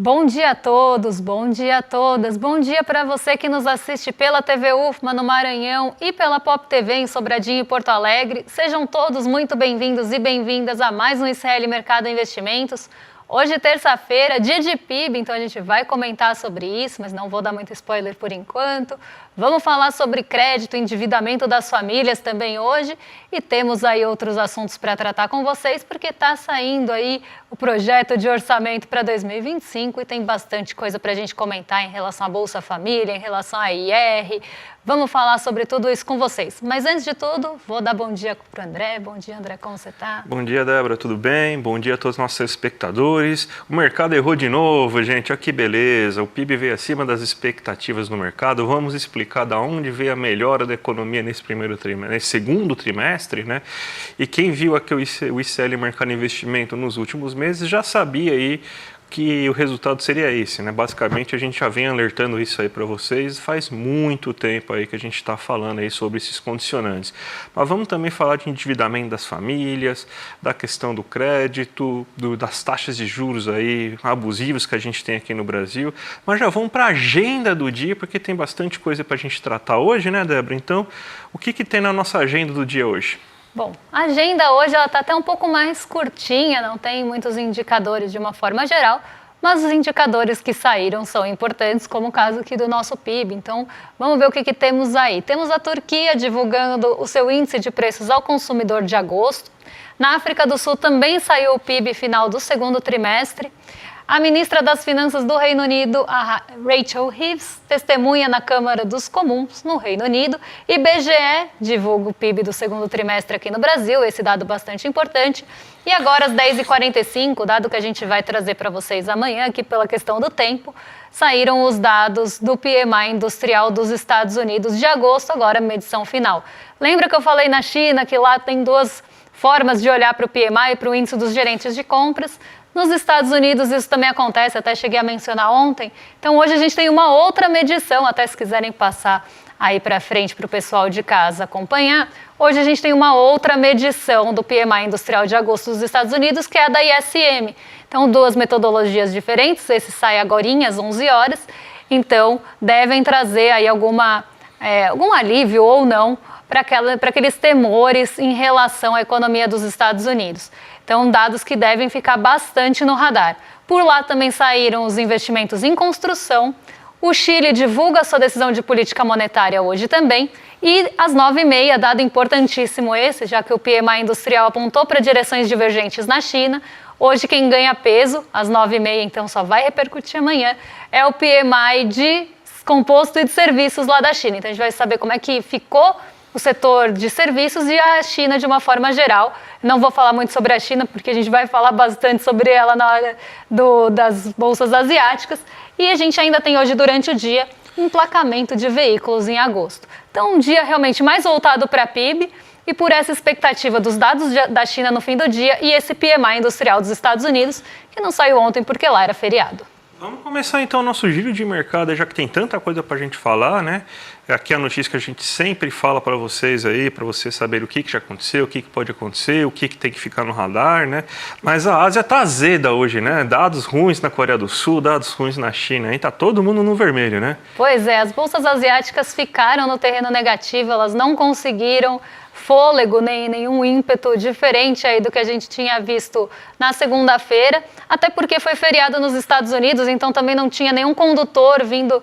Bom dia a todos, bom dia a todas, bom dia para você que nos assiste pela TV UFMA no Maranhão e pela Pop TV em Sobradinho e Porto Alegre. Sejam todos muito bem-vindos e bem-vindas a mais um ICL Mercado Investimentos. Hoje, terça-feira, dia de PIB, então a gente vai comentar sobre isso, mas não vou dar muito spoiler por enquanto. Vamos falar sobre crédito e endividamento das famílias também hoje e temos aí outros assuntos para tratar com vocês, porque está saindo aí o projeto de orçamento para 2025 e tem bastante coisa para a gente comentar em relação à Bolsa Família, em relação à IR. Vamos falar sobre tudo isso com vocês. Mas antes de tudo, vou dar bom dia para o André. Bom dia, André, como você está? Bom dia, Débora, tudo bem? Bom dia a todos os nossos espectadores. O mercado errou de novo, gente, olha que beleza. O PIB veio acima das expectativas no mercado. Vamos explicar de onde veio a melhora da economia nesse segundo trimestre, né? E quem viu aqui o ICL Mercado Investimento nos últimos meses já sabia aí que o resultado seria esse, né? Basicamente, a gente já vem alertando isso aí para vocês faz muito tempo aí que a gente está falando aí sobre esses condicionantes. Mas vamos também falar de endividamento das famílias, da questão do crédito, das taxas de juros aí abusivos que a gente tem aqui no Brasil. Mas já vamos para a agenda do dia, porque tem bastante coisa para a gente tratar hoje, né, Débora? Então, o que tem na nossa agenda do dia hoje? Bom, a agenda hoje está até um pouco mais curtinha, não tem muitos indicadores de uma forma geral, mas os indicadores que saíram são importantes, como o caso aqui do nosso PIB. Então, vamos ver o que temos aí. Temos a Turquia divulgando o seu índice de preços ao consumidor de agosto. Na África do Sul também saiu o PIB final do segundo trimestre. A ministra das Finanças do Reino Unido, a Rachel Reeves, testemunha na Câmara dos Comuns, no Reino Unido. E IBGE divulga o PIB do segundo trimestre aqui no Brasil, esse dado bastante importante. E agora, às 10h45, dado que a gente vai trazer para vocês amanhã, aqui pela questão do tempo, saíram os dados do PMI industrial dos Estados Unidos de agosto, agora medição final. Lembra que eu falei na China que lá tem duas formas de olhar para o PMI e para o índice dos gerentes de compras? Nos Estados Unidos isso também acontece, até cheguei a mencionar ontem. Então hoje a gente tem uma outra medição, até se quiserem passar aí para frente para o pessoal de casa acompanhar. Hoje a gente tem uma outra medição do PMI industrial de agosto dos Estados Unidos, que é a da ISM. Então duas metodologias diferentes, esse sai agorinha às 11 horas. Então devem trazer aí algum alívio ou não para aqueles temores em relação à economia dos Estados Unidos. Então, dados que devem ficar bastante no radar. Por lá também saíram os investimentos em construção. O Chile divulga sua decisão de política monetária hoje também. E às 9h30, dado importantíssimo esse, já que o PMI industrial apontou para direções divergentes na China. Hoje quem ganha peso, às 9h30, então só vai repercutir amanhã, é o PMI de composto e de serviços lá da China. Então a gente vai saber como é que ficou o setor de serviços e a China de uma forma geral. Não vou falar muito sobre a China, porque a gente vai falar bastante sobre ela na hora das bolsas asiáticas. E a gente ainda tem hoje, durante o dia, emplacamento de veículos em agosto. Então, um dia realmente mais voltado para a PIB e por essa expectativa dos dados da China no fim do dia e esse PMI industrial dos Estados Unidos, que não saiu ontem porque lá era feriado. Vamos começar então o nosso giro de mercado, já que tem tanta coisa para a gente falar, né? Aqui é a notícia que a gente sempre fala para vocês aí, para vocês saberem o que já aconteceu, o que pode acontecer, o que tem que ficar no radar, né? Mas a Ásia tá azeda hoje, né? Dados ruins na Coreia do Sul, dados ruins na China, aí tá todo mundo no vermelho, né? Pois é, as bolsas asiáticas ficaram no terreno negativo, elas não conseguiram fôlego, nem nenhum ímpeto diferente aí do que a gente tinha visto na segunda-feira, até porque foi feriado nos Estados Unidos, então também não tinha nenhum condutor vindo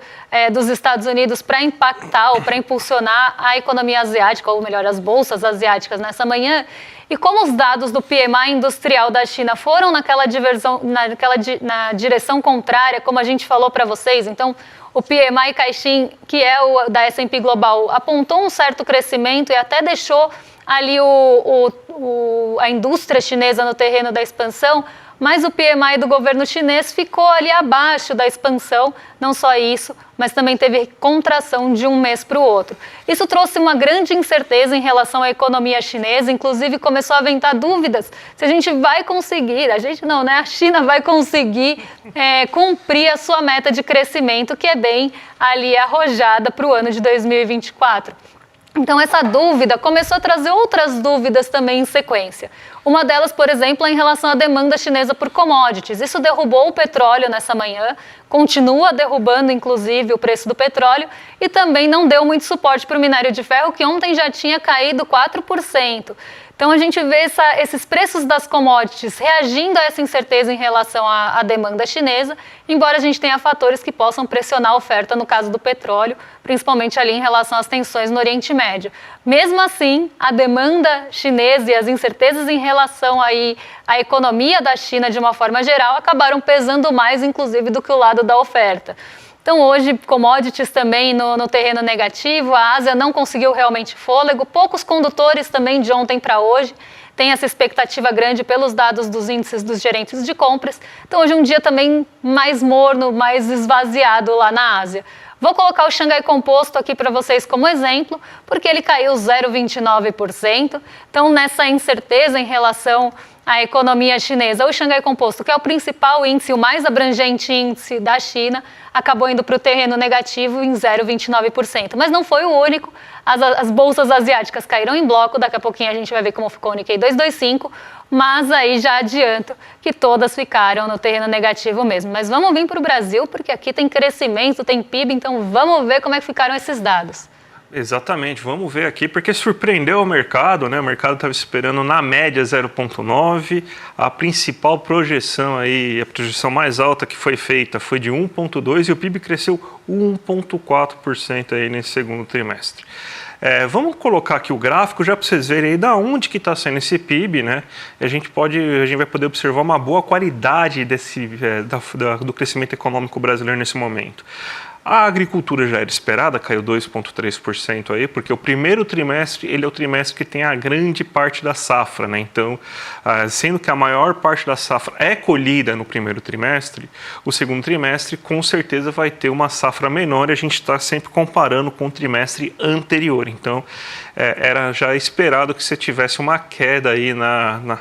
dos Estados Unidos para impactar ou para impulsionar a economia asiática, ou melhor, as bolsas asiáticas nessa manhã. E como os dados do PMI industrial da China foram na direção contrária, como a gente falou para vocês, então o PMI Caixin, que é o da S&P Global, apontou um certo crescimento e até deixou ali a indústria chinesa no terreno da expansão, mas o PMI do governo chinês ficou ali abaixo da expansão, não só isso, mas também teve contração de um mês para o outro. Isso trouxe uma grande incerteza em relação à economia chinesa, inclusive começou a aventar dúvidas se a gente vai conseguir, a gente não, né? A China vai conseguir cumprir a sua meta de crescimento, que é bem ali arrojada para o ano de 2024. Então, essa dúvida começou a trazer outras dúvidas também em sequência. Uma delas, por exemplo, é em relação à demanda chinesa por commodities. Isso derrubou o petróleo nessa manhã, continua derrubando, inclusive, o preço do petróleo e também não deu muito suporte para o minério de ferro, que ontem já tinha caído 4%. Então, a gente vê esses preços das commodities reagindo a essa incerteza em relação à demanda chinesa, embora a gente tenha fatores que possam pressionar a oferta, no caso do petróleo, principalmente ali em relação às tensões no Oriente Médio. Mesmo assim, a demanda chinesa e as incertezas em relação aí à economia da China, de uma forma geral, acabaram pesando mais, inclusive, do que o lado da oferta. Então, hoje, commodities também no terreno negativo, a Ásia não conseguiu realmente fôlego, poucos condutores também de ontem para hoje, tem essa expectativa grande pelos dados dos índices dos gerentes de compras. Então, hoje é um dia também mais morno, mais esvaziado lá na Ásia. Vou colocar o Xangai Composto aqui para vocês como exemplo, porque ele caiu 0,29%. Então, nessa incerteza em relação à economia chinesa, o Xangai Composto, que é o principal índice, o mais abrangente índice da China, acabou indo para o terreno negativo em 0,29%. Mas não foi o único. As bolsas asiáticas caíram em bloco, daqui a pouquinho a gente vai ver como ficou o Nikkei 225, mas aí já adianto que todas ficaram no terreno negativo mesmo. Mas vamos vir para o Brasil, porque aqui tem crescimento, tem PIB, então vamos ver como é que ficaram esses dados. Exatamente, vamos ver aqui, porque surpreendeu o mercado, né? O mercado estava esperando na média 0,9, a principal projeção aí, a projeção mais alta que foi feita foi de 1,2 e o PIB cresceu 1,4% aí nesse segundo trimestre. Vamos colocar aqui o gráfico já para vocês verem aí da onde que está saindo esse PIB, né? A gente vai poder observar uma boa qualidade do crescimento econômico brasileiro nesse momento. A agricultura já era esperada, caiu 2,3% aí, porque o primeiro trimestre ele é o trimestre que tem a grande parte da safra, né? Então, sendo que a maior parte da safra é colhida no primeiro trimestre, o segundo trimestre com certeza vai ter uma safra menor e a gente está sempre comparando com o trimestre anterior. Então, era já esperado que você tivesse uma queda aí na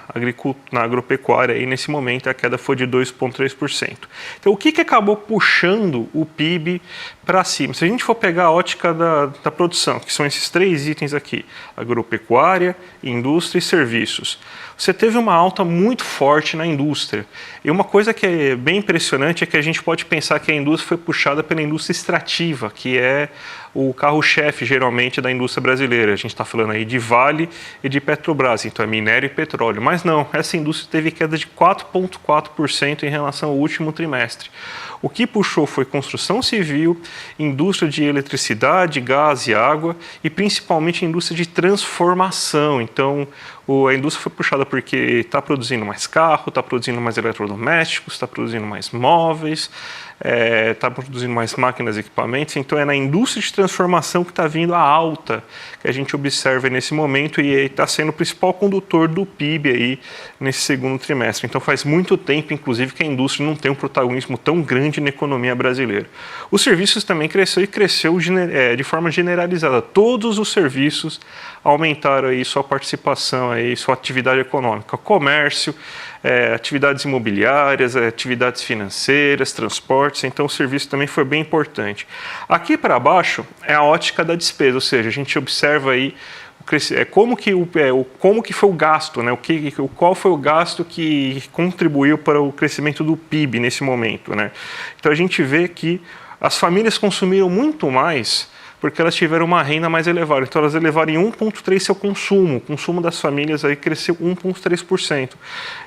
agropecuária aí nesse momento, a queda foi de 2,3%. Então, o que acabou puxando o PIB para cima? Se a gente for pegar a ótica da produção, que são esses três itens aqui, agropecuária, indústria e serviços, você teve uma alta muito forte na indústria. E uma coisa que é bem impressionante é que a gente pode pensar que a indústria foi puxada pela indústria extrativa, que é o carro-chefe, geralmente, da indústria brasileira. A gente está falando aí de Vale e de Petrobras, então é minério e petróleo. Mas não, essa indústria teve queda de 4,4% em relação ao último trimestre. O que puxou foi construção civil, indústria de eletricidade, gás e água e principalmente a indústria de transformação. Então, a indústria foi puxada porque está produzindo mais carro, está produzindo mais eletrodomésticos, está produzindo mais móveis, está produzindo mais máquinas e equipamentos. Então, é na indústria de transformação que está vindo a alta que a gente observa nesse momento e está sendo o principal condutor do PIB aí nesse segundo trimestre. Então, faz muito tempo, inclusive, que a indústria não tem um protagonismo tão grande na economia brasileira. Os serviços também cresceu de forma generalizada. Todos os serviços aumentaram aí sua participação, aí, sua atividade econômica, comércio, atividades imobiliárias, atividades financeiras, transportes, então o serviço também foi bem importante. Aqui para baixo é a ótica da despesa, ou seja, a gente observa aí como que foi o gasto, né? Qual foi o gasto que contribuiu para o crescimento do PIB nesse momento, né? Então a gente vê que as famílias consumiram muito mais porque elas tiveram uma renda mais elevada. Então, elas elevaram em 1,3% seu consumo. O consumo das famílias aí cresceu 1,3%.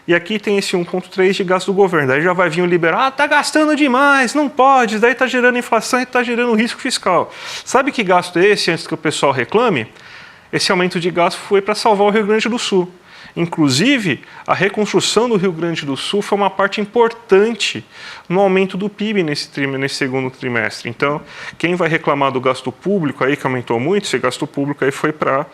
E aqui tem esse 1,3% de gasto do governo. Daí já vai vir o liberal, tá gastando demais, não pode, daí tá gerando inflação e tá gerando risco fiscal. Sabe que gasto é esse, antes que o pessoal reclame? Esse aumento de gasto foi para salvar o Rio Grande do Sul. Inclusive, a reconstrução do Rio Grande do Sul foi uma parte importante no aumento do PIB nesse segundo trimestre. Então, quem vai reclamar do gasto público aí, que aumentou muito, esse gasto público aí foi para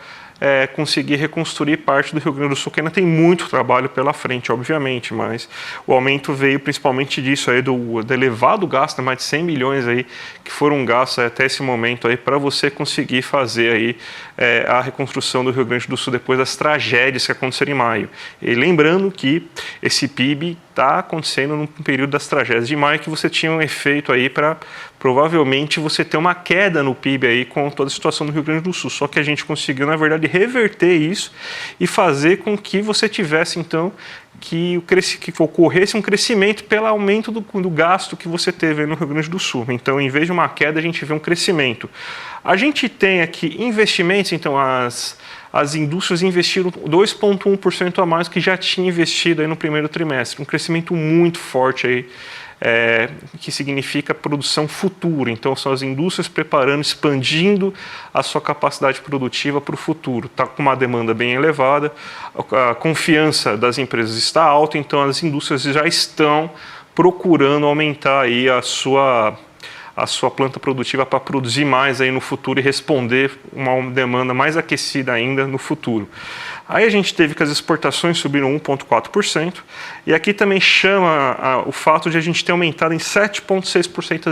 conseguir reconstruir parte do Rio Grande do Sul, que ainda tem muito trabalho pela frente, obviamente, mas o aumento veio principalmente disso aí, do elevado gasto, mais de 100 milhões aí, que foram gastos até esse momento aí, para você conseguir fazer aí a reconstrução do Rio Grande do Sul depois das tragédias que aconteceram em maio. E lembrando que esse PIB está acontecendo no período das tragédias de maio, que você tinha um efeito aí para provavelmente você ter uma queda no PIB aí com toda a situação do Rio Grande do Sul. Só que a gente conseguiu, na verdade, reverter isso e fazer com que você tivesse, então, que ocorresse um crescimento pelo aumento do gasto que você teve aí no Rio Grande do Sul. Então, em vez de uma queda, a gente vê um crescimento. A gente tem aqui investimentos, então, as indústrias investiram 2,1% a mais que já tinha investido aí no primeiro trimestre. Um crescimento muito forte aí, que significa produção futura. Então, são as indústrias preparando, expandindo a sua capacidade produtiva para o futuro. Está com uma demanda bem elevada, a confiança das empresas está alta, então as indústrias já estão procurando aumentar aí a sua planta produtiva para produzir mais aí no futuro e responder uma demanda mais aquecida ainda no futuro. Aí a gente teve que as exportações subiram 1,4%, e aqui também chama o fato de a gente ter aumentado em 7,6%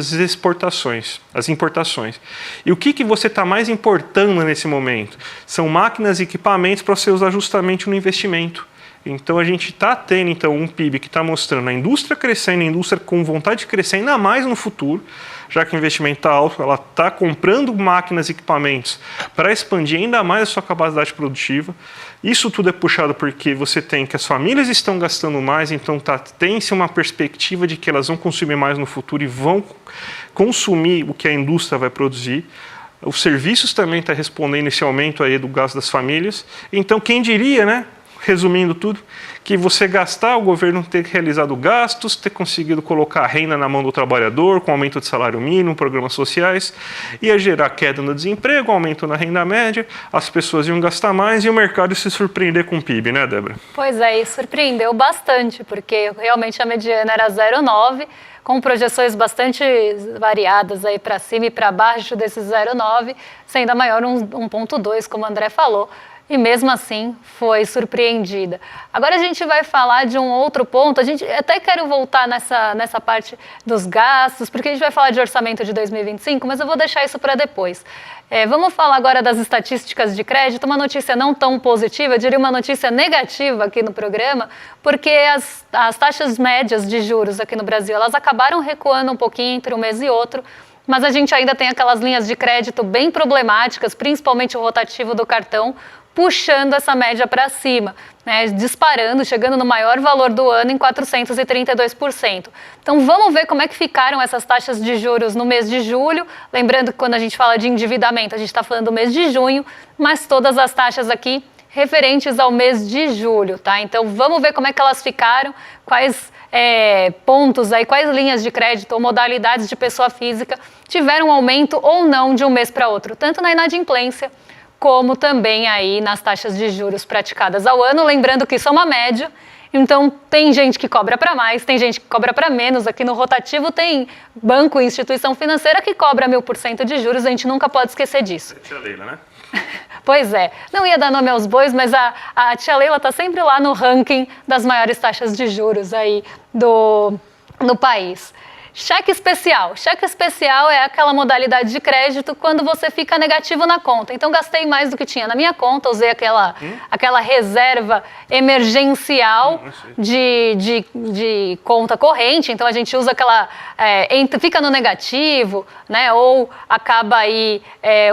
as importações. E o que você está mais importando nesse momento? São máquinas e equipamentos para você usar justamente no investimento. Então a gente está tendo então, um PIB que está mostrando a indústria crescendo, a indústria com vontade de crescer ainda mais no futuro, já que o investimento está alto, ela está comprando máquinas e equipamentos para expandir ainda mais a sua capacidade produtiva. Isso tudo é puxado porque você tem que as famílias estão gastando mais, então tem-se uma perspectiva de que elas vão consumir mais no futuro e vão consumir o que a indústria vai produzir. Os serviços também estão respondendo esse aumento aí do gasto das famílias. Então, quem diria, né? Resumindo tudo, que você gastar, o governo ter realizado gastos, ter conseguido colocar a renda na mão do trabalhador, com aumento de salário mínimo, programas sociais, ia gerar queda no desemprego, aumento na renda média, as pessoas iam gastar mais e o mercado ia se surpreender com o PIB, né, Débora? Pois é, e surpreendeu bastante, porque realmente a mediana era 0,9, com projeções bastante variadas aí para cima e para baixo desse 0,9, sendo a maior 1,2, como o André falou. E mesmo assim foi surpreendida. Agora a gente vai falar de um outro ponto. A gente até quero voltar nessa parte dos gastos, porque a gente vai falar de orçamento de 2025, mas eu vou deixar isso para depois. Vamos falar agora das estatísticas de crédito, uma notícia não tão positiva, eu diria uma notícia negativa aqui no programa, porque as taxas médias de juros aqui no Brasil, elas acabaram recuando um pouquinho entre um mês e outro, mas a gente ainda tem aquelas linhas de crédito bem problemáticas, principalmente o rotativo do cartão, puxando essa média para cima, né, disparando, chegando no maior valor do ano em 432%. Então vamos ver como é que ficaram essas taxas de juros no mês de julho, lembrando que quando a gente fala de endividamento, a gente está falando do mês de junho, mas todas as taxas aqui referentes ao mês de julho, tá? Então vamos ver como é que elas ficaram, quais pontos aí, quais linhas de crédito ou modalidades de pessoa física tiveram aumento ou não de um mês para outro, tanto na inadimplência, como também aí nas taxas de juros praticadas ao ano, lembrando que isso é uma média, então tem gente que cobra para mais, tem gente que cobra para menos, aqui no rotativo tem banco e instituição financeira que cobra 1000% de juros, a gente nunca pode esquecer disso. É a tia Leila, né? Pois é, não ia dar nome aos bois, mas a tia Leila está sempre lá no ranking das maiores taxas de juros aí no país. Cheque especial. Cheque especial é aquela modalidade de crédito quando você fica negativo na conta. Então, gastei mais do que tinha na minha conta, usei aquela reserva emergencial de conta corrente. Então, a gente usa aquela... fica no negativo, né? Ou acaba aí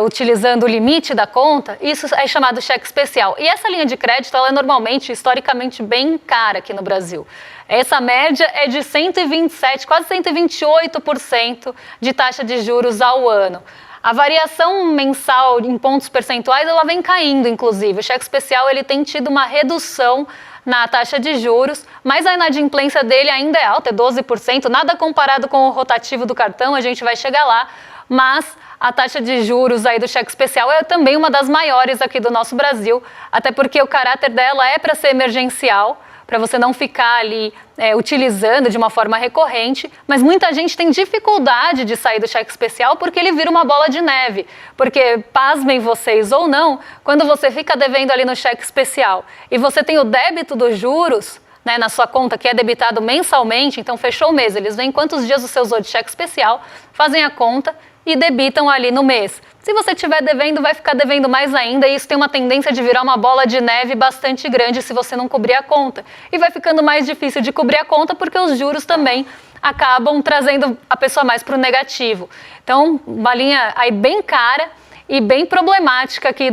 utilizando o limite da conta. Isso é chamado cheque especial. E essa linha de crédito, ela é normalmente, historicamente, bem cara aqui no Brasil. Essa média é de 127%, quase 128% de taxa de juros ao ano. A variação mensal em pontos percentuais, ela vem caindo, inclusive. O cheque especial ele tem tido uma redução na taxa de juros, mas a inadimplência dele ainda é alta, é 12%, nada comparado com o rotativo do cartão, a gente vai chegar lá, mas a taxa de juros aí do cheque especial é também uma das maiores aqui do nosso Brasil, até porque o caráter dela é para ser emergencial, para você não ficar ali utilizando de uma forma recorrente, mas muita gente tem dificuldade de sair do cheque especial porque ele vira uma bola de neve. Porque, pasmem vocês ou não, quando você fica devendo ali no cheque especial e você tem o débito dos juros, né, na sua conta, que é debitado mensalmente, então fechou o mês, eles veem quantos dias você usou de cheque especial, fazem a conta e debitam ali no mês. Se você estiver devendo, vai ficar devendo mais ainda, e isso tem uma tendência de virar uma bola de neve bastante grande se você não cobrir a conta. E vai ficando mais difícil de cobrir a conta porque os juros também acabam trazendo a pessoa mais para o negativo. Então, uma linha aí bem cara e bem problemática aqui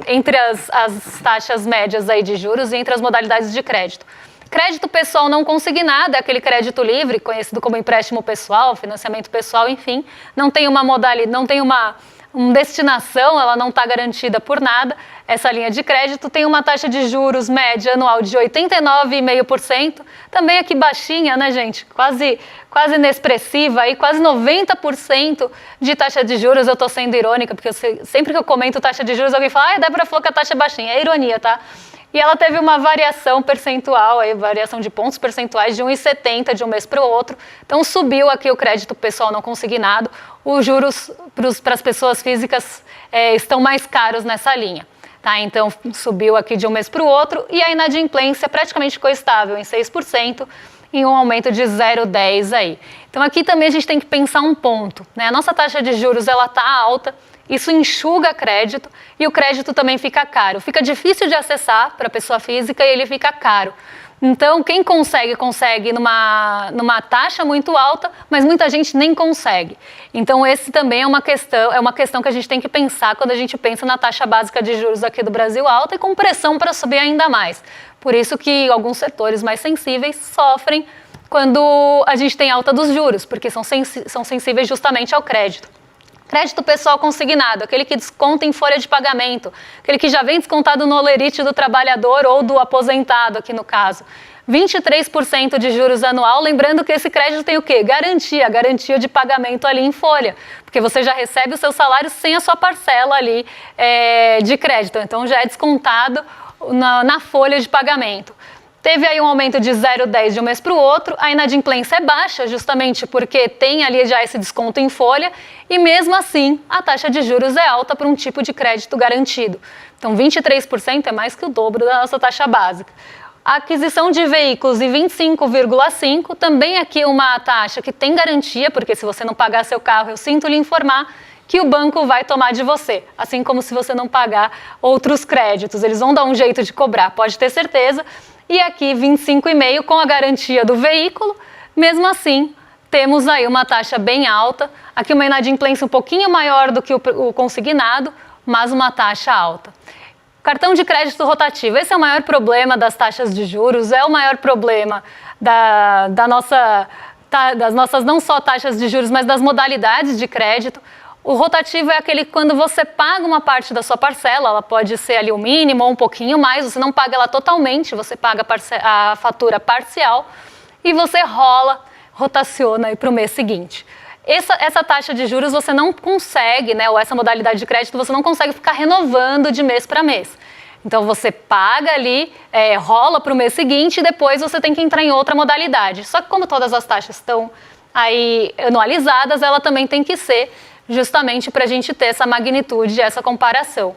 entre as taxas médias aí de juros e entre as modalidades de crédito. Crédito pessoal não consignado é aquele crédito livre, conhecido como empréstimo pessoal, financiamento pessoal, enfim. Não tem uma modalidade, não tem uma destinação, ela não está garantida por nada. Essa linha de crédito tem uma taxa de juros média anual de 89,5%. Também aqui baixinha, né, gente? Quase inexpressiva, aí, quase 90% de taxa de juros. Eu estou sendo irônica, porque sempre que eu comento taxa de juros, alguém fala, Débora falou que a taxa é baixinha. É ironia, tá? E ela teve uma variação percentual, aí, variação de pontos percentuais de 1,70 de um mês para o outro. Então, subiu aqui o crédito pessoal não consignado. Os juros para as pessoas físicas estão mais caros nessa linha. Tá? Então, subiu aqui de um mês para o outro. E a inadimplência praticamente ficou estável em 6%, e um aumento de 0,10 aí. Então, aqui também a gente tem que pensar um ponto, né? A nossa taxa de juros está alta. Isso enxuga crédito e o crédito também fica caro. Fica difícil de acessar para a pessoa física e ele fica caro. Então, quem consegue numa taxa muito alta, mas muita gente nem consegue. Então, esse também é uma questão que a gente tem que pensar quando a gente pensa na taxa básica de juros aqui do Brasil alta e com pressão para subir ainda mais. Por isso que alguns setores mais sensíveis sofrem quando a gente tem alta dos juros, porque são sensíveis justamente ao crédito. Crédito pessoal consignado, aquele que desconta em folha de pagamento, aquele que já vem descontado no holerite do trabalhador ou do aposentado, aqui no caso. 23% de juros anual, lembrando que esse crédito tem o quê? Garantia de pagamento ali em folha, porque você já recebe o seu salário sem a sua parcela ali de crédito, então já é descontado na folha de pagamento. Teve aí um aumento de 0,10 de um mês para o outro, a inadimplência é baixa justamente porque tem ali já esse desconto em folha e mesmo assim a taxa de juros é alta para um tipo de crédito garantido. Então 23% é mais que o dobro da nossa taxa básica. A aquisição de veículos de 25,5%, também aqui uma taxa que tem garantia, porque se você não pagar seu carro, eu sinto lhe informar que o banco vai tomar de você, assim como se você não pagar outros créditos, eles vão dar um jeito de cobrar, pode ter certeza. E aqui 25,5% com a garantia do veículo, mesmo assim temos aí uma taxa bem alta, aqui uma inadimplência um pouquinho maior do que o consignado, mas uma taxa alta. Cartão de crédito rotativo, esse é o maior problema das taxas de juros, é o maior problema das nossas não só taxas de juros, mas das modalidades de crédito. O rotativo é aquele que quando você paga uma parte da sua parcela, ela pode ser ali o mínimo ou um pouquinho mais, você não paga ela totalmente, você paga a fatura parcial e você rotaciona para o mês seguinte. Essa taxa de juros você não consegue, né, ou essa modalidade de crédito, você não consegue ficar renovando de mês para mês. Então você paga ali, rola para o mês seguinte e depois você tem que entrar em outra modalidade. Só que como todas as taxas estão aí anualizadas, ela também tem que ser justamente para a gente ter essa magnitude, essa comparação.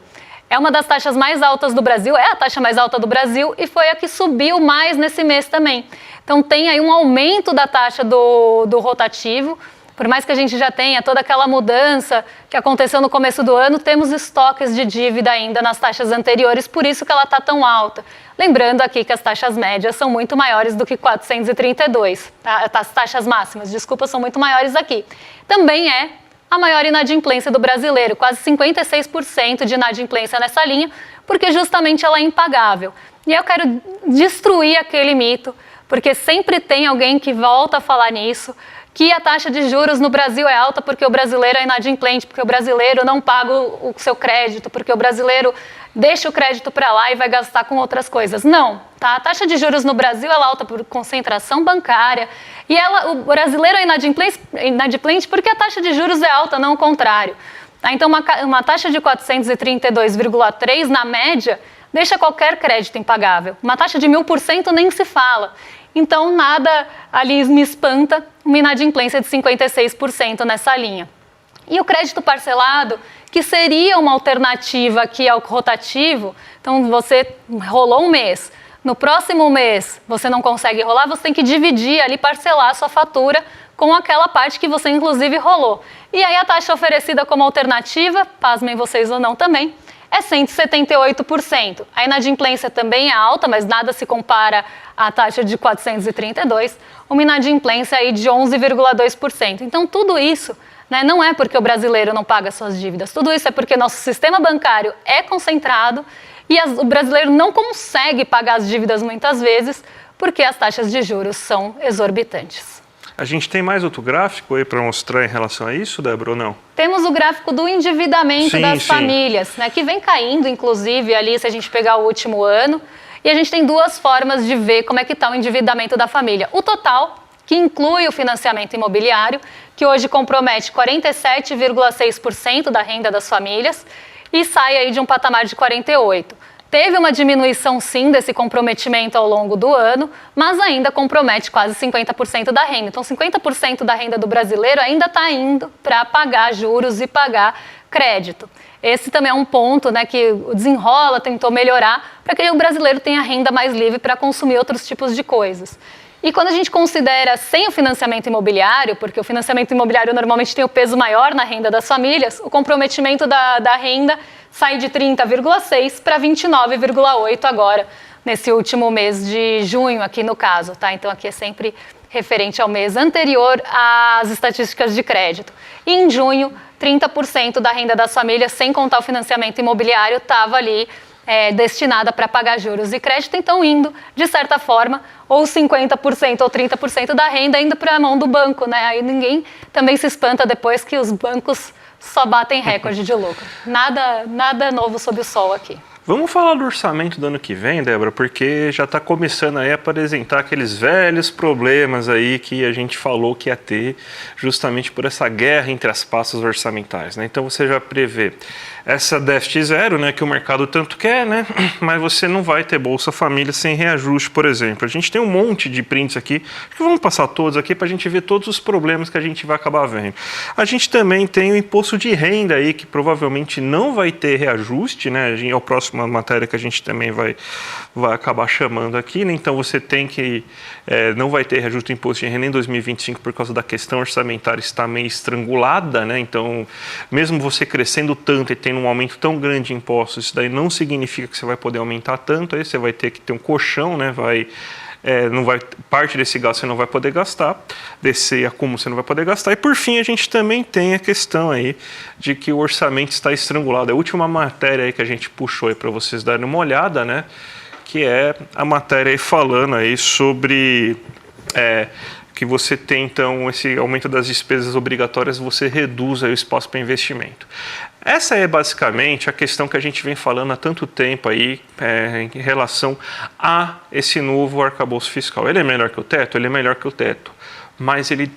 É uma das taxas mais altas do Brasil, é a taxa mais alta do Brasil e foi a que subiu mais nesse mês também. Então tem aí um aumento da taxa do rotativo, por mais que a gente já tenha toda aquela mudança que aconteceu no começo do ano, temos estoques de dívida ainda nas taxas anteriores, por isso que ela está tão alta. Lembrando aqui que as taxas médias são muito maiores do que 432, tá? As taxas máximas, desculpa, são muito maiores aqui. Também é a maior inadimplência do brasileiro, quase 56% de inadimplência nessa linha, porque justamente ela é impagável. E eu quero destruir aquele mito, porque sempre tem alguém que volta a falar nisso, que a taxa de juros no Brasil é alta porque o brasileiro é inadimplente, porque o brasileiro não paga o seu crédito, porque o brasileiro deixa o crédito para lá e vai gastar com outras coisas. Não, tá? A taxa de juros no Brasil é alta por concentração bancária e o brasileiro é inadimplente porque a taxa de juros é alta, não o contrário. Tá? Então, uma taxa de 432,3 na média, deixa qualquer crédito impagável. Uma taxa de 1000% nem se fala. Então, nada ali me espanta uma inadimplência de 56% nessa linha. E o crédito parcelado, que seria uma alternativa aqui ao rotativo, então você rolou um mês, no próximo mês você não consegue rolar, você tem que dividir ali, parcelar a sua fatura com aquela parte que você inclusive rolou. E aí a taxa oferecida como alternativa, pasmem vocês ou não também, é 178%. A inadimplência também é alta, mas nada se compara à taxa de 432, uma inadimplência aí de 11,2%. Então tudo isso, né, não é porque o brasileiro não paga suas dívidas, tudo isso é porque nosso sistema bancário é concentrado e o brasileiro não consegue pagar as dívidas muitas vezes porque as taxas de juros são exorbitantes. A gente tem mais outro gráfico aí para mostrar em relação a isso, Débora, ou não? Temos o gráfico do endividamento das famílias, né, que vem caindo, inclusive, ali, se a gente pegar o último ano. E a gente tem duas formas de ver como é que está o endividamento da família. O total, que inclui o financiamento imobiliário, que hoje compromete 47,6% da renda das famílias e sai aí de um patamar de 48%. Teve uma diminuição, sim, desse comprometimento ao longo do ano, mas ainda compromete quase 50% da renda. Então, 50% da renda do brasileiro ainda está indo para pagar juros e pagar crédito. Esse também é um ponto, né, que o Desenrola tentou melhorar para que o brasileiro tenha renda mais livre para consumir outros tipos de coisas. E quando a gente considera sem o financiamento imobiliário, porque o financiamento imobiliário normalmente tem o peso maior na renda das famílias, o comprometimento da renda sai de 30,6 para 29,8 agora, nesse último mês de junho, aqui no caso, tá? Então aqui é sempre referente ao mês anterior às estatísticas de crédito. E em junho, 30% da renda das famílias, sem contar o financiamento imobiliário, estava ali destinada para pagar juros e crédito, então indo, de certa forma, ou 50% ou 30% da renda indo para a mão do banco, né? Aí ninguém também se espanta depois que os bancos só batem recorde de lucro. Nada novo sob o sol aqui. Vamos falar do orçamento do ano que vem, Débora, porque já está começando aí a apresentar aqueles velhos problemas aí que a gente falou que ia ter justamente por essa guerra entre as pastas orçamentais, né? Então você já prevê essa déficit zero, né, que o mercado tanto quer, né, mas você não vai ter Bolsa Família sem reajuste, por exemplo. A gente tem um monte de prints aqui, que vamos passar todos aqui para a gente ver todos os problemas que a gente vai acabar vendo. A gente também tem o imposto de renda aí, que provavelmente não vai ter reajuste, né, é a próxima matéria que a gente também vai acabar chamando aqui, né, então você tem que, não vai ter reajuste do imposto de renda em 2025 por causa da questão orçamentária estar meio estrangulada, né, então mesmo você crescendo tanto e tendo um aumento tão grande de impostos, isso daí não significa que você vai poder aumentar tanto, aí você vai ter que ter um colchão, né? Parte desse gasto você não vai poder gastar, desse acúmulo você não vai poder gastar. E por fim a gente também tem a questão aí de que o orçamento está estrangulado. A última matéria aí que a gente puxou aí para vocês darem uma olhada, né? Que é a matéria aí falando aí sobre que você tem, então, esse aumento das despesas obrigatórias, você reduz aí o espaço para investimento. Essa é basicamente a questão que a gente vem falando há tanto tempo aí em relação a esse novo arcabouço fiscal. Ele é melhor que o teto? Ele é melhor que o teto. Mas ele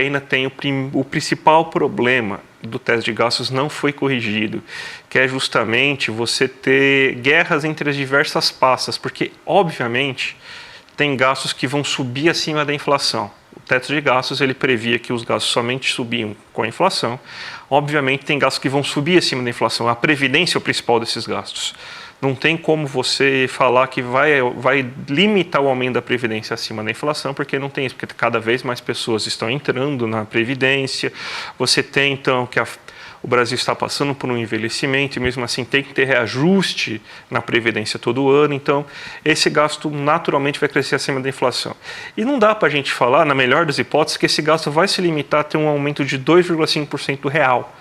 ainda tem o principal problema do teto de gastos não foi corrigido, que é justamente você ter guerras entre as diversas pastas, porque, obviamente, tem gastos que vão subir acima da inflação. O teto de gastos, ele previa que os gastos somente subiam com a inflação. Obviamente, tem gastos que vão subir acima da inflação. A previdência é o principal desses gastos. Não tem como você falar que vai limitar o aumento da previdência acima da inflação, porque não tem isso, porque cada vez mais pessoas estão entrando na previdência. Você tem, então, que o Brasil está passando por um envelhecimento e mesmo assim tem que ter reajuste na Previdência todo ano, então esse gasto naturalmente vai crescer acima da inflação. E não dá para a gente falar, na melhor das hipóteses, que esse gasto vai se limitar a ter um aumento de 2,5% real.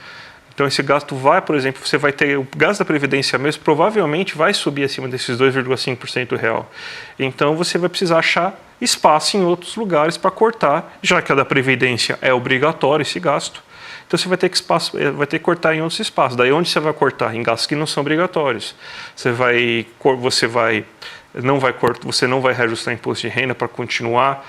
Então esse gasto vai, por exemplo, você vai ter o gasto da Previdência mesmo, provavelmente vai subir acima desses 2,5% real. Então você vai precisar achar espaço em outros lugares para cortar, já que a da Previdência é obrigatório esse gasto. Então você vai ter que cortar em outros espaços. Daí onde você vai cortar? Em gastos que não são obrigatórios. Você não vai reajustar imposto de renda para continuar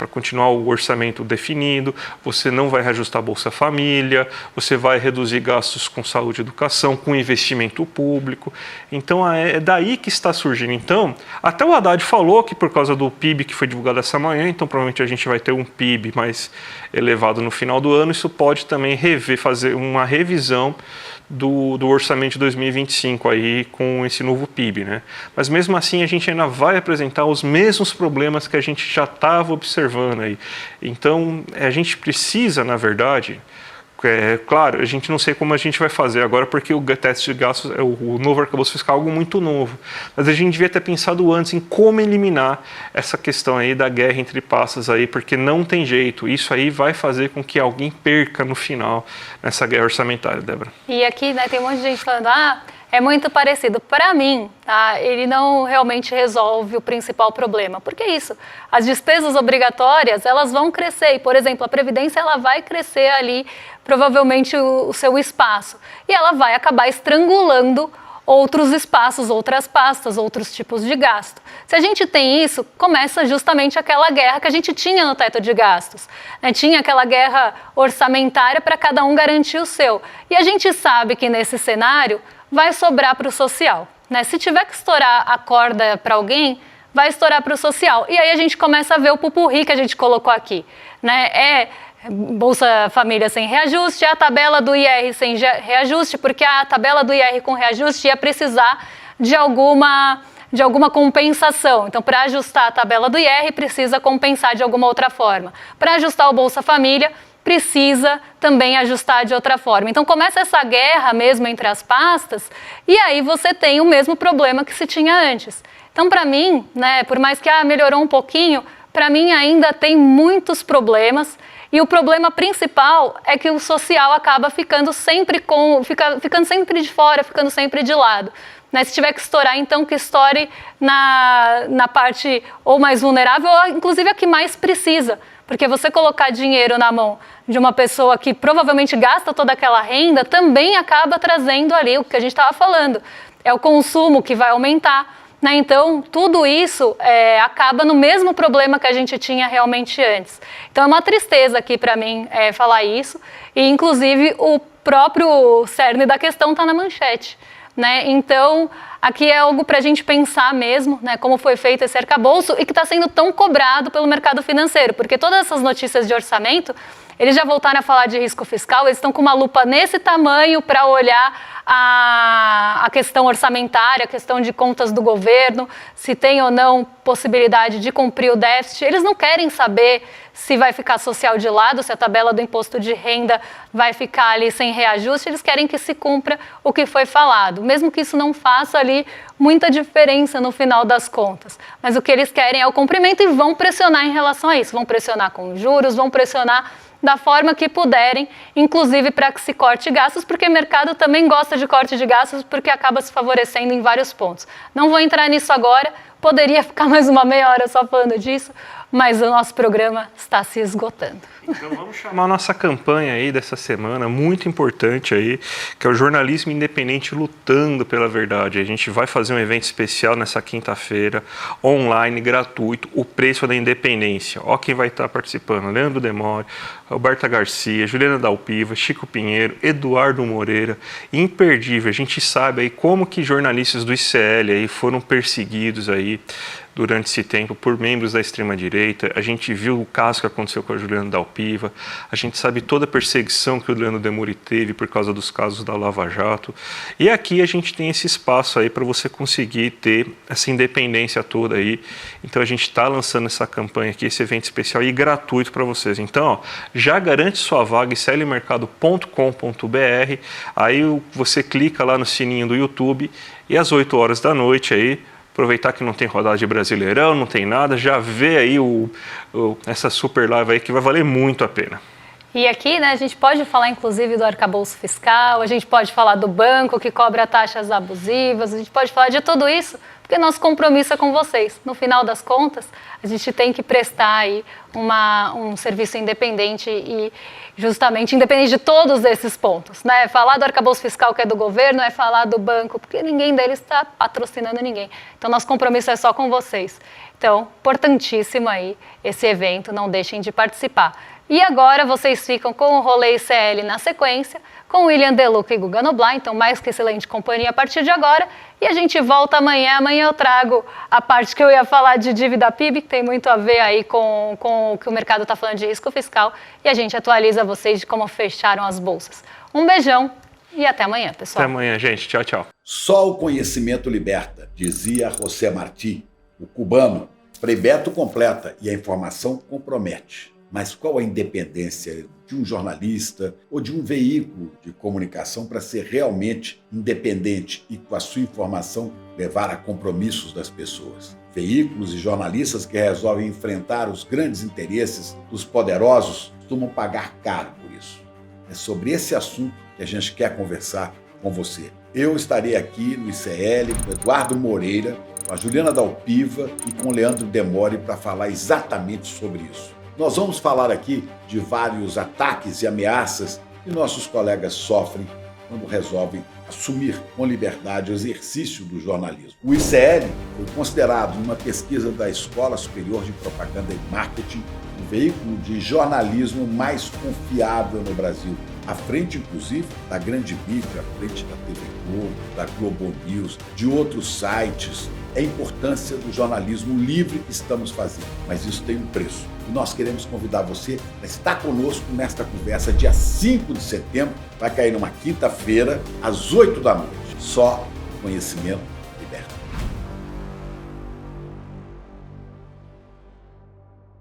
para continuar o orçamento definido, você não vai reajustar a Bolsa Família, você vai reduzir gastos com saúde e educação, com investimento público. Então é daí que está surgindo. Então, até o Haddad falou que por causa do PIB que foi divulgado essa manhã, então provavelmente a gente vai ter um PIB mais elevado no final do ano, isso pode também fazer uma revisão do orçamento de 2025 aí com esse novo PIB, né? Mas mesmo assim a gente ainda vai apresentar os mesmos problemas que a gente já estava observando aí. Então a gente precisa, na verdade, claro, a gente não sei como a gente vai fazer agora porque o teste de gastos, o novo arcabouço fiscal é algo muito novo, mas a gente devia ter pensado antes em como eliminar essa questão aí da guerra entre pastas aí, porque não tem jeito, isso aí vai fazer com que alguém perca no final nessa guerra orçamentária, Débora. E aqui, né, tem um monte de gente falando, é muito parecido. Para mim, tá, ele não realmente resolve o principal problema. Por que isso? As despesas obrigatórias, elas vão crescer. E, por exemplo, a Previdência, ela vai crescer ali, provavelmente, o seu espaço. E ela vai acabar estrangulando outros espaços, outras pastas, outros tipos de gasto. Se a gente tem isso, começa justamente aquela guerra que a gente tinha no teto de gastos, né? Tinha aquela guerra orçamentária para cada um garantir o seu. E a gente sabe que nesse cenário vai sobrar para o social, né? Se tiver que estourar a corda para alguém, vai estourar para o social. E aí a gente começa a ver o pupurri que a gente colocou aqui, né? Bolsa Família sem reajuste, a tabela do IR sem reajuste, porque a tabela do IR com reajuste ia precisar de alguma compensação. Então, para ajustar a tabela do IR, precisa compensar de alguma outra forma. Para ajustar o Bolsa Família, precisa também ajustar de outra forma. Então, começa essa guerra mesmo entre as pastas e aí você tem o mesmo problema que se tinha antes. Então, para mim, né, por mais que melhorou um pouquinho, para mim ainda tem muitos problemas e o problema principal é que o social acaba ficando sempre sempre de fora, ficando sempre de lado. Né? Se tiver que estourar, então que estoure na parte ou mais vulnerável ou inclusive a que mais precisa. Porque você colocar dinheiro na mão de uma pessoa que provavelmente gasta toda aquela renda também acaba trazendo ali o que a gente estava falando. É o consumo que vai aumentar, né? Então, tudo isso acaba no mesmo problema que a gente tinha realmente antes. Então, é uma tristeza aqui para mim falar isso. E, inclusive, o próprio cerne da questão está na manchete. Né? Então, aqui é algo para a gente pensar mesmo, né, como foi feito esse arcabouço e que está sendo tão cobrado pelo mercado financeiro, porque todas essas notícias de orçamento, eles já voltaram a falar de risco fiscal, eles estão com uma lupa nesse tamanho para olhar a questão orçamentária, a questão de contas do governo, se tem ou não possibilidade de cumprir o déficit. Eles não querem saber se vai ficar social de lado, se a tabela do imposto de renda vai ficar ali sem reajuste, eles querem que se cumpra o que foi falado, mesmo que isso não faça ali muita diferença no final das contas. Mas o que eles querem é o cumprimento e vão pressionar em relação a isso, vão pressionar com juros, vão pressionar da forma que puderem, inclusive para que se corte gastos, porque o mercado também gosta de corte de gastos, porque acaba se favorecendo em vários pontos. Não vou entrar nisso agora, poderia ficar mais uma meia hora só falando disso, mas o nosso programa está se esgotando. Então vamos chamar a nossa campanha aí dessa semana, muito importante aí, que é o jornalismo independente lutando pela verdade. A gente vai fazer um evento especial nessa quinta-feira, online, gratuito, o preço da independência. Ó quem vai estar participando: Leandro Demore, Roberta Garcia, Juliana Dalpiva, Chico Pinheiro, Eduardo Moreira, imperdível. A gente sabe aí como que jornalistas do ICL aí foram perseguidos aí durante esse tempo por membros da extrema-direita. A gente viu o caso que aconteceu com a Juliana Dalpiva, a gente sabe toda a perseguição que o Leandro Demore teve por causa dos casos da Lava Jato. E aqui a gente tem esse espaço aí para você conseguir ter essa independência toda aí. Então a gente está lançando essa campanha aqui, esse evento especial e gratuito para vocês. Então, ó, já garante sua vaga em iclmercado.com.br, aí você clica lá no sininho do YouTube e às 8 horas da noite aí, aproveitar que não tem rodada de Brasileirão, não tem nada, já vê aí essa super live aí que vai valer muito a pena. E aqui, né, a gente pode falar inclusive do arcabouço fiscal, a gente pode falar do banco que cobra taxas abusivas, a gente pode falar de tudo isso, porque porque nosso compromisso é com vocês. No final das contas, a gente tem que prestar aí um serviço independente e justamente independente de todos esses pontos, né? Falar do arcabouço fiscal que é do governo, é falar do banco, porque ninguém deles está patrocinando ninguém. Então, nosso compromisso é só com vocês. Então, importantíssimo aí esse evento, não deixem de participar. E agora vocês ficam com o Rolê ICL na sequência, com William Deluca e Guga Noblar, então mais que excelente companhia a partir de agora. E a gente volta amanhã. Amanhã eu trago a parte que eu ia falar de dívida PIB, que tem muito a ver aí com o que o mercado está falando de risco fiscal. E a gente atualiza vocês de como fecharam as bolsas. Um beijão e até amanhã, pessoal. Até amanhã, gente. Tchau, tchau. Só o conhecimento liberta, dizia José Martí, o cubano. Frei Beto completa e a informação compromete. Mas qual a independência de um jornalista ou de um veículo de comunicação para ser realmente independente e, com a sua informação, levar a compromissos das pessoas? Veículos e jornalistas que resolvem enfrentar os grandes interesses dos poderosos costumam pagar caro por isso. É sobre esse assunto que a gente quer conversar com você. Eu estarei aqui no ICL com Eduardo Moreira, com a Juliana Dalpiva e com o Leandro Demore para falar exatamente sobre isso. Nós vamos falar aqui de vários ataques e ameaças que nossos colegas sofrem quando resolvem assumir com liberdade o exercício do jornalismo. O ICL foi considerado, numa pesquisa da Escola Superior de Propaganda e Marketing, o veículo de jornalismo mais confiável no Brasil, à frente, inclusive, da grande mídia, à frente da TV Globo, da Globo News, de outros sites. É a importância do jornalismo livre que estamos fazendo, mas isso tem um preço. E nós queremos convidar você a estar conosco nesta conversa dia 5 de setembro, vai cair numa quinta-feira, às 8 da noite. Só conhecimento